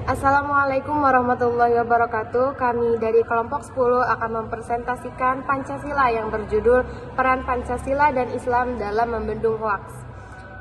Assalamualaikum warahmatullahi wabarakatuh. Kami dari kelompok 10 akan mempresentasikan Pancasila yang berjudul Peran Pancasila dan Islam dalam Membendung Hoaks.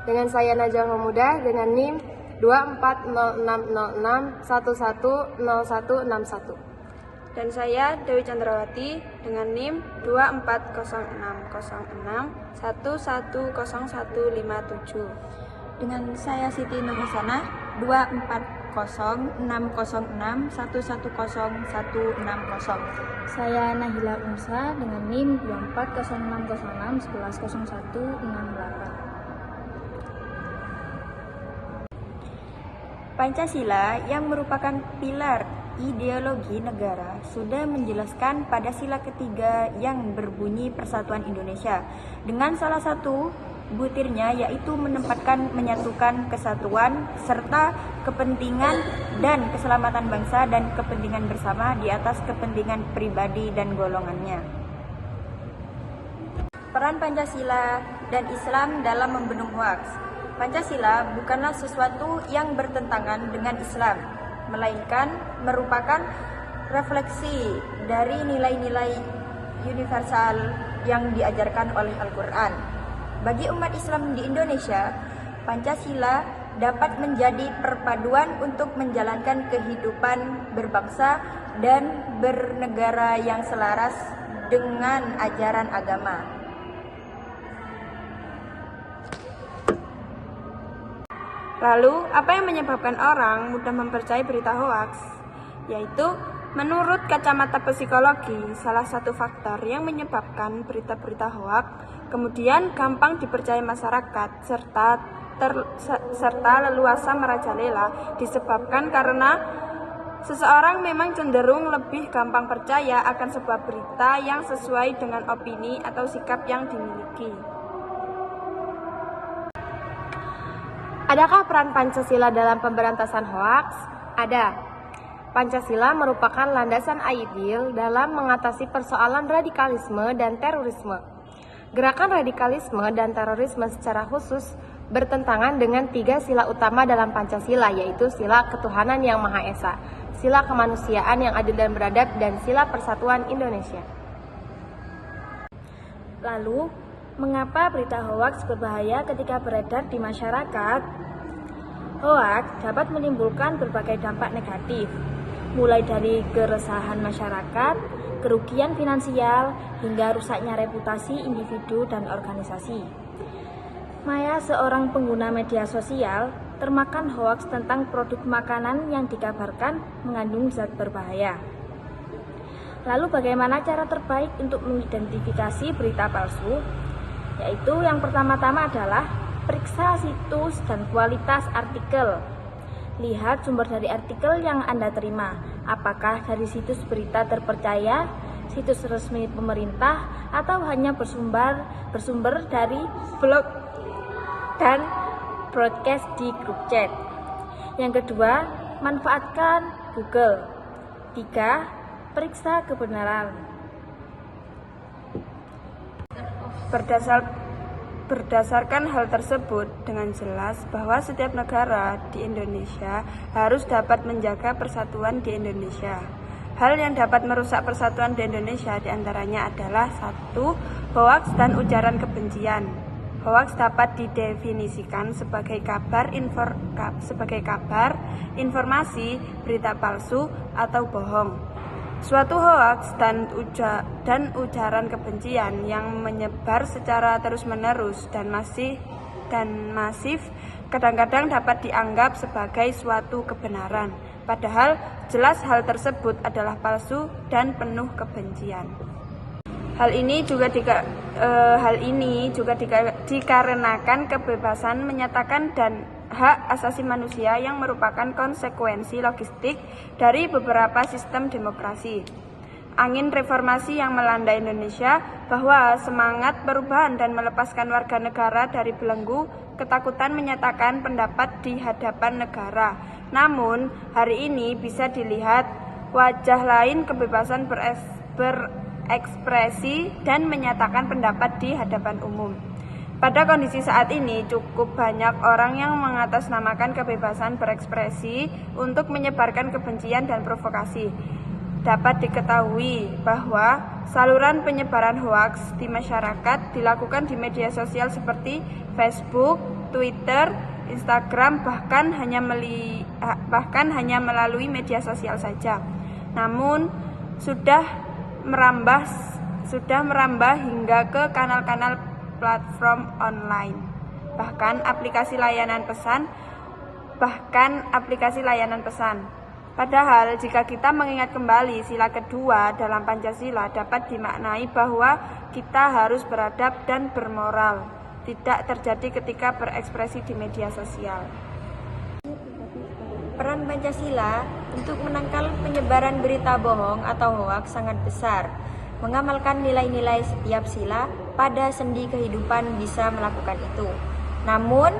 Dengan saya Najwa Pemuda dengan NIM 240606110161. Dan saya Dewi Chandrawati dengan NIM 240606110157. Dengan saya Siti Nurhasanah 240606110160. Saya Nahila Unsa dengan NIM 240606110168. Pancasila yang merupakan pilar ideologi negara sudah menjelaskan pada sila ketiga yang berbunyi Persatuan Indonesia dengan salah satu butirnya yaitu menyatukan kesatuan serta kepentingan dan keselamatan bangsa dan kepentingan bersama di atas kepentingan pribadi dan golongannya. Peran Pancasila dan Islam dalam membendung hoaks. Pancasila bukanlah sesuatu yang bertentangan dengan Islam, melainkan merupakan refleksi dari nilai-nilai universal yang diajarkan oleh Al-Quran. Bagi umat Islam di Indonesia, Pancasila dapat menjadi perpaduan untuk menjalankan kehidupan berbangsa dan bernegara yang selaras dengan ajaran agama. Lalu, apa yang menyebabkan orang mudah mempercayai berita hoaks? Yaitu, menurut kacamata psikologi, salah satu faktor yang menyebabkan berita-berita hoaks kemudian gampang dipercaya masyarakat serta leluasa merajalela disebabkan karena seseorang memang cenderung lebih gampang percaya akan sebuah berita yang sesuai dengan opini atau sikap yang dimiliki. Adakah peran Pancasila dalam pemberantasan hoaks? Ada. Pancasila merupakan landasan ideal dalam mengatasi persoalan radikalisme dan terorisme. Gerakan radikalisme dan terorisme secara khusus bertentangan dengan 3 sila utama dalam Pancasila, yaitu sila ketuhanan yang Maha Esa, sila kemanusiaan yang adil dan beradab, dan sila persatuan Indonesia. Lalu, mengapa berita hoaks berbahaya ketika beredar di masyarakat? Hoaks dapat menimbulkan berbagai dampak negatif, mulai dari keresahan masyarakat, kerugian finansial, hingga rusaknya reputasi individu dan organisasi. Maya, seorang pengguna media sosial, termakan hoaks tentang produk makanan yang dikabarkan mengandung zat berbahaya. Lalu bagaimana cara terbaik untuk mengidentifikasi berita palsu? Yaitu yang pertama-tama adalah periksa situs dan kualitas artikel. Lihat sumber dari artikel yang Anda terima, apakah dari situs berita terpercaya, situs resmi pemerintah, atau hanya bersumber dari blog dan broadcast di grup chat. Yang kedua, manfaatkan Google. 3. Periksa kebenaran. Berdasarkan hal tersebut, dengan jelas bahwa setiap negara di Indonesia harus dapat menjaga persatuan di Indonesia. Hal yang dapat merusak persatuan di Indonesia diantaranya adalah 1. Hoaks dan ujaran kebencian. Hoaks dapat didefinisikan sebagai kabar, informasi, berita palsu, atau bohong. Suatu hoaks dan ujaran kebencian yang menyebar secara terus-menerus dan masif kadang-kadang dapat dianggap sebagai suatu kebenaran, padahal jelas hal tersebut adalah palsu dan penuh kebencian. Hal ini juga dikarenakan kebebasan menyatakan dan hak asasi manusia yang merupakan konsekuensi logistik dari beberapa sistem demokrasi. Angin reformasi yang melanda Indonesia bahwa semangat perubahan dan melepaskan warga negara dari belenggu ketakutan menyatakan pendapat di hadapan negara. Namun, hari ini bisa dilihat wajah lain kebebasan berekspresi dan menyatakan pendapat di hadapan umum. Pada kondisi saat ini, cukup banyak orang yang mengatasnamakan kebebasan berekspresi untuk menyebarkan kebencian dan provokasi. Dapat diketahui bahwa saluran penyebaran hoaks di masyarakat dilakukan di media sosial seperti Facebook, Twitter, Instagram, bahkan hanya melalui media sosial saja. Namun sudah merambah hingga ke kanal-kanal platform online, bahkan aplikasi layanan pesan. Padahal jika kita mengingat kembali sila kedua dalam Pancasila dapat dimaknai bahwa kita harus beradab dan bermoral, tidak terjadi ketika berekspresi di media sosial. Peran Pancasila untuk menangkal penyebaran berita bohong atau hoaks sangat besar. Mengamalkan nilai-nilai setiap sila pada sendi kehidupan bisa melakukan itu. Namun,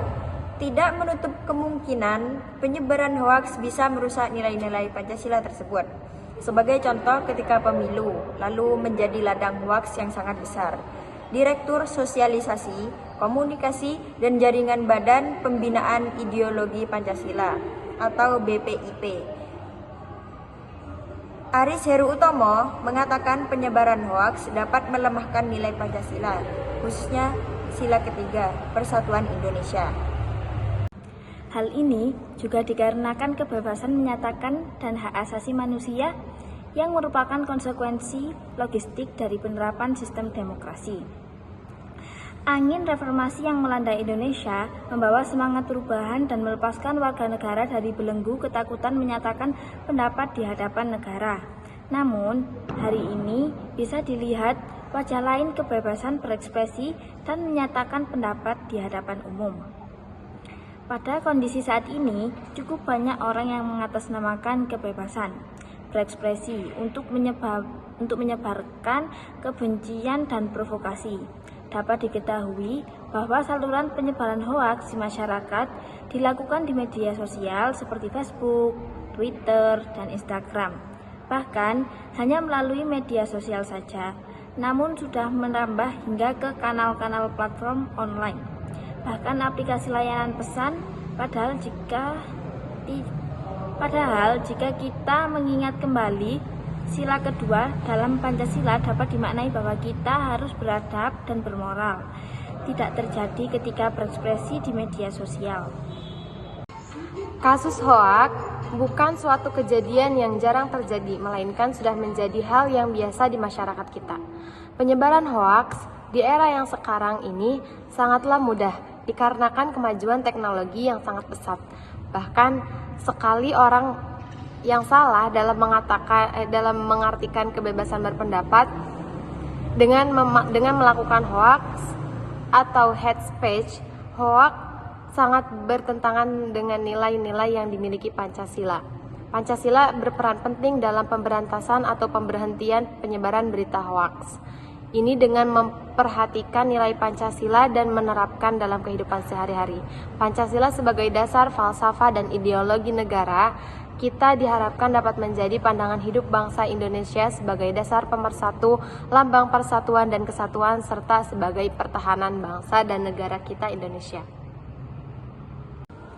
tidak menutup kemungkinan penyebaran hoaks bisa merusak nilai-nilai Pancasila tersebut. Sebagai contoh, ketika pemilu lalu menjadi ladang hoaks yang sangat besar. Direktur Sosialisasi, Komunikasi, dan Jaringan Badan Pembinaan Ideologi Pancasila atau BPIP, Aris Heru Utomo mengatakan penyebaran hoaks dapat melemahkan nilai Pancasila, khususnya sila ketiga, Persatuan Indonesia. Hal ini juga dikarenakan kebebasan menyatakan dan hak asasi manusia yang merupakan konsekuensi logistik dari penerapan sistem demokrasi. Angin reformasi yang melanda Indonesia membawa semangat perubahan dan melepaskan warga negara dari belenggu ketakutan menyatakan pendapat di hadapan negara. Namun, hari ini bisa dilihat wajah lain kebebasan berekspresi dan menyatakan pendapat di hadapan umum. Pada kondisi saat ini, cukup banyak orang yang mengatasnamakan kebebasan berekspresi untuk menyebarkan kebencian dan provokasi. Dapat diketahui bahwa saluran penyebaran hoaks di masyarakat dilakukan di media sosial seperti Facebook, Twitter, dan Instagram. Bahkan hanya melalui media sosial saja, namun sudah menambah hingga ke kanal-kanal platform online. Bahkan aplikasi layanan pesan, padahal jika kita mengingat kembali sila kedua dalam Pancasila dapat dimaknai bahwa kita harus beradab dan bermoral, tidak terjadi ketika berekspresi di media sosial. Kasus hoaks bukan suatu kejadian yang jarang terjadi, melainkan sudah menjadi hal yang biasa di masyarakat kita. Penyebaran hoaks di era yang sekarang ini sangatlah mudah dikarenakan kemajuan teknologi yang sangat pesat. Bahkan sekali orang yang salah dalam mengartikan kebebasan berpendapat dengan melakukan hoaks atau hate speech. Hoaks sangat bertentangan dengan nilai-nilai yang dimiliki Pancasila. Pancasila berperan penting dalam pemberantasan atau pemberhentian penyebaran berita hoaks. Ini dengan memperhatikan nilai Pancasila dan menerapkan dalam kehidupan sehari-hari. Pancasila sebagai dasar falsafah dan ideologi negara, kita diharapkan dapat menjadi pandangan hidup bangsa Indonesia sebagai dasar pemersatu, lambang persatuan dan kesatuan, serta sebagai pertahanan bangsa dan negara kita Indonesia.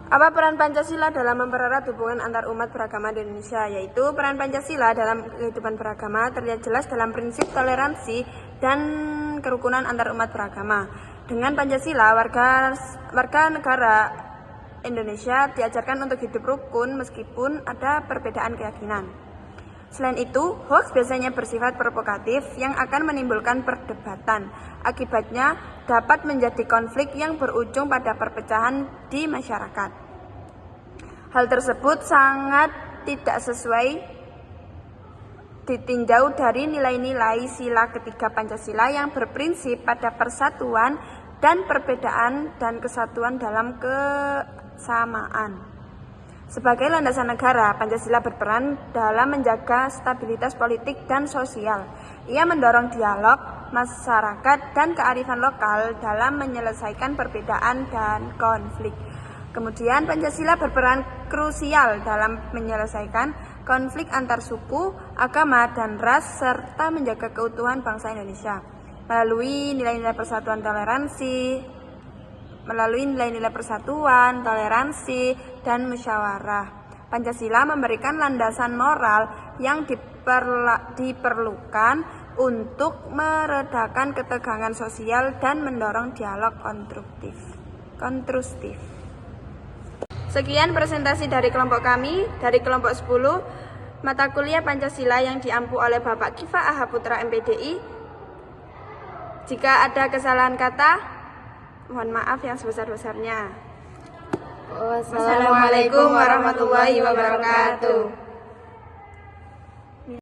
Apa peran Pancasila dalam mempererat hubungan antar umat beragama di Indonesia? Yaitu peran Pancasila dalam kehidupan beragama terlihat jelas dalam prinsip toleransi dan kerukunan antar umat beragama. Dengan Pancasila, warga negara Indonesia diajarkan untuk hidup rukun meskipun ada perbedaan keyakinan. Selain itu, hoaks biasanya bersifat provokatif yang akan menimbulkan perdebatan. Akibatnya dapat menjadi konflik yang berujung pada perpecahan di masyarakat. Hal tersebut sangat tidak sesuai ditinjau dari nilai-nilai sila ketiga Pancasila yang berprinsip pada persatuan dan perbedaan dan kesatuan dalam kesamaan. Sebagai landasan negara, Pancasila berperan dalam menjaga stabilitas politik dan sosial. Ia mendorong dialog masyarakat dan kearifan lokal dalam menyelesaikan perbedaan dan konflik. Kemudian Pancasila berperan krusial dalam menyelesaikan konflik antar suku, agama, dan ras, serta menjaga keutuhan bangsa Indonesia. Melalui nilai-nilai persatuan toleransi, melalui nilai-nilai persatuan, toleransi, dan musyawarah. Pancasila memberikan landasan moral yang diperlukan untuk meredakan ketegangan sosial dan mendorong dialog konstruktif. Sekian presentasi dari kelompok kami, dari kelompok 10, mata kuliah Pancasila yang diampu oleh Bapak Kifa Aha Putra MPDI. Jika ada kesalahan kata, mohon maaf yang sebesar-besarnya. Wassalamualaikum warahmatullahi wabarakatuh.